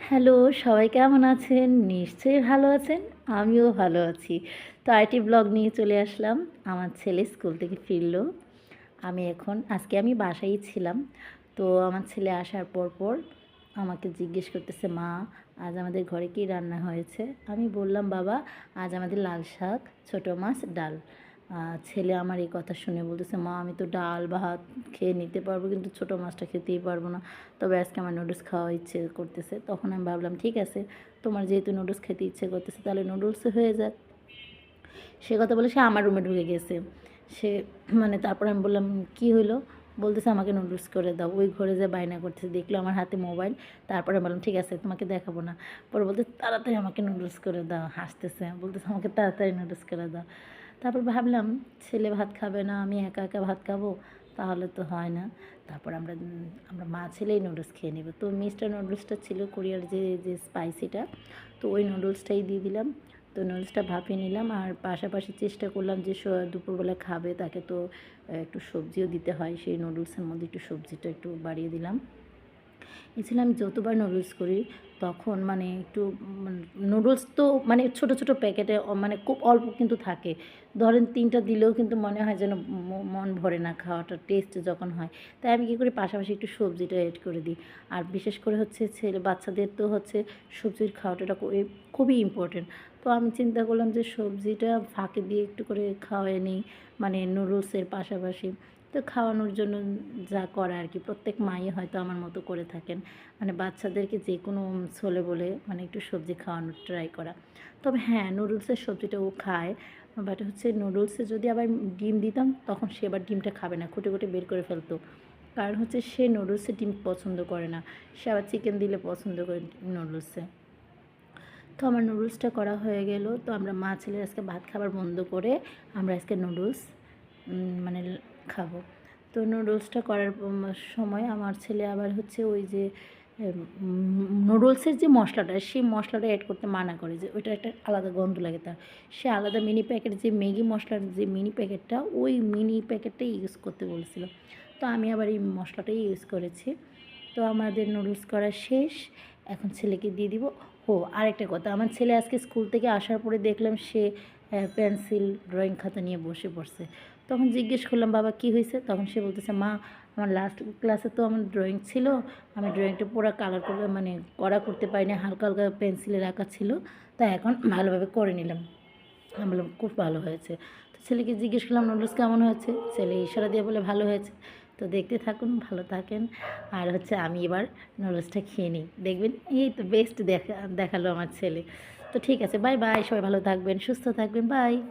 Hello, সবাই কেমন আছেন? নিশ্চয়ই ভালো আছেন। আমিও ভালো আছি। তো আরেকটি ব্লগ নিয়ে চলে আসলাম। আমার ছেলে স্কুল থেকে ফিরল। আজকে আমি বাসায়ই ছিলাম। তো আমার ছেলে আসার পর আমাকে জিজ্ঞেস করতেছে, "মা, আজ আমাদের ঘরে কী রান্না হয়েছে?" আমি বললাম, "বাবা, আজ আমাদের লাল শাক, ছোটো মাছ, ডাল।" ছেলে আমার এই কথা শুনে বলতেছে, "মা, আমি তো ডাল ভাত খেয়ে নিতে পারবো, কিন্তু ছোটো মাছটা খেতেই পারবো না। তবে আজকে আমার নুডলস খাওয়া ইচ্ছে করতেছে।" তখন আমি ভাবলাম, ঠিক আছে, তোমার যেহেতু নুডলস খেতে ইচ্ছে করতেছে তাহলে নুডলসই হয়ে যাক। সে কথা বলে সে আমার রুমে ঢুকে গেছে। সে তারপর আমি বললাম, "কী হইলো?" বলতেছে, "আমাকে নুডলস করে দাও।" ওই ঘরে যেয়ে বায়না করতেছে, দেখলো আমার হাতে মোবাইল। তারপরে আমি বললাম, "ঠিক আছে, তোমাকে দেখাবো না।" পরে বলতেছে, "তাড়াতাড়ি আমাকে নুডলস করে দাও।" হাসতেছে, বলতেছে, "আমাকে তাড়াতাড়ি নুডলস করে দাও।" তারপর ভাবলাম, ছেলে ভাত খাবে না, আমি একা একা ভাত খাবো, তাহলে তো হয় না। তারপর আমরা মা ছেলেই নুডলস খেয়ে নেব। তো মিস্টার নুডলসটা ছিল কোরিয়ার যে যে স্পাইসিটা, তো ওই নুডলসটাই দিয়ে দিলাম। তো নুডলসটা ভাপিয়ে নিলাম, আর পাশাপাশি চেষ্টা করলাম যে দুপুরবেলা খাবে, তাকে তো একটু সবজিও দিতে হয়, সেই নুডলসের মধ্যে একটু সবজিটা একটু বাড়িয়ে দিলাম। এছাড়া আমি যতবার নুডলস করি তখন একটু নুডলস তো ছোটো ছোটো প্যাকেটে খুব অল্প কিন্তু থাকে। ধরেন ৩টা দিলেও কিন্তু মনে হয় যেন মন ভরে না খাওয়াটা টেস্ট যখন হয়। তাই আমি কী করি, পাশাপাশি একটু সবজিটা এড করে দিই। আর বিশেষ করে হচ্ছে বাচ্চাদের তো হচ্ছে সবজির খাওয়াটা খুবই ইম্পর্টেন্ট। তো আমি চিন্তা করলাম যে সবজিটা ফাঁকে দিয়ে একটু করে খাওয়াই নিই, নুডলসের পাশাপাশি। তো খাওয়ানোর জন্য যা করা আর কি, প্রত্যেক মাই হয়তো আমার মতো করে থাকেন, বাচ্চাদেরকে যে কোনো ছোলে বলে একটু সবজি খাওয়ানোর ট্রাই করা। তবে হ্যাঁ, নুডলসের সবজিটা ও খায়, বাট হচ্ছে নুডলসে যদি আবার ডিম দিতাম তখন সে আবার ডিমটা খাবে না, খুঁটে খুঁটে বের করে ফেলতো। কারণ হচ্ছে সে নুডলসে ডিম পছন্দ করে না, সে আবার চিকেন দিলে পছন্দ করে নুডলসে। তো আমার নুডলসটা করা হয়ে গেল। তো আমরা মা ছেলে আজকে ভাত খাবার বন্ধ করে আমরা আজকে নুডলস মানে খাবো। তো নুডলসটা করার সময় আমার ছেলে আবার হচ্ছে ওই যে নুডলসের যে মশলাটা, সেই মশলাটা অ্যাড করতে মানা করে, যে ওইটা একটা আলাদা গন্ধ লাগে তার। সে আলাদা মিনি প্যাকেট, যে ম্যাগি মশলার যে মিনি প্যাকেটটা, ওই মিনি প্যাকেটটাই ইউজ করতে বলেছিল। তো আমি আবার এই মশলাটাই ইউজ করেছি। তো আমাদের নুডলস করা শেষ। এখন ছেলেকে দিয়ে দিব। আরেকটা কথা, আমার ছেলে আজকে স্কুল থেকে আসার পরে দেখলাম সে পেন্সিল ড্রয়িং খাতা নিয়ে বসে পড়ছে। তখন জিজ্ঞেস করলাম, "বাবা, কী হয়েছে?" তখন সে বলতেছে, "মা, আমার লাস্ট ক্লাসে তো আমার ড্রয়িং ছিল, আমি ড্রয়িংটা পুরো কালার করে করা করতে পারিনি, হালকা হালকা পেন্সিলের আঁকা ছিল, তাই এখন ভালোভাবে করে নিলাম।" আমি বললাম, "খুব ভালো হয়েছে।" তো ছেলেকে জিজ্ঞেস করলাম, "নুডলস কেমন হয়েছে?" ছেলে ইশারা দিয়ে বলে, "ভালো হয়েছে।" তো দেখতে থাকুন, ভালো থাকেন। আর হচ্ছে আমি এবার নুডলসটা খেয়ে নিই, দেখবেন এই তো বেস্ট দেখালো আমার ছেলে। তো ঠিক আছে, বাই বাই, সবাই ভালো থাকবেন, সুস্থ থাকবেন, বাই।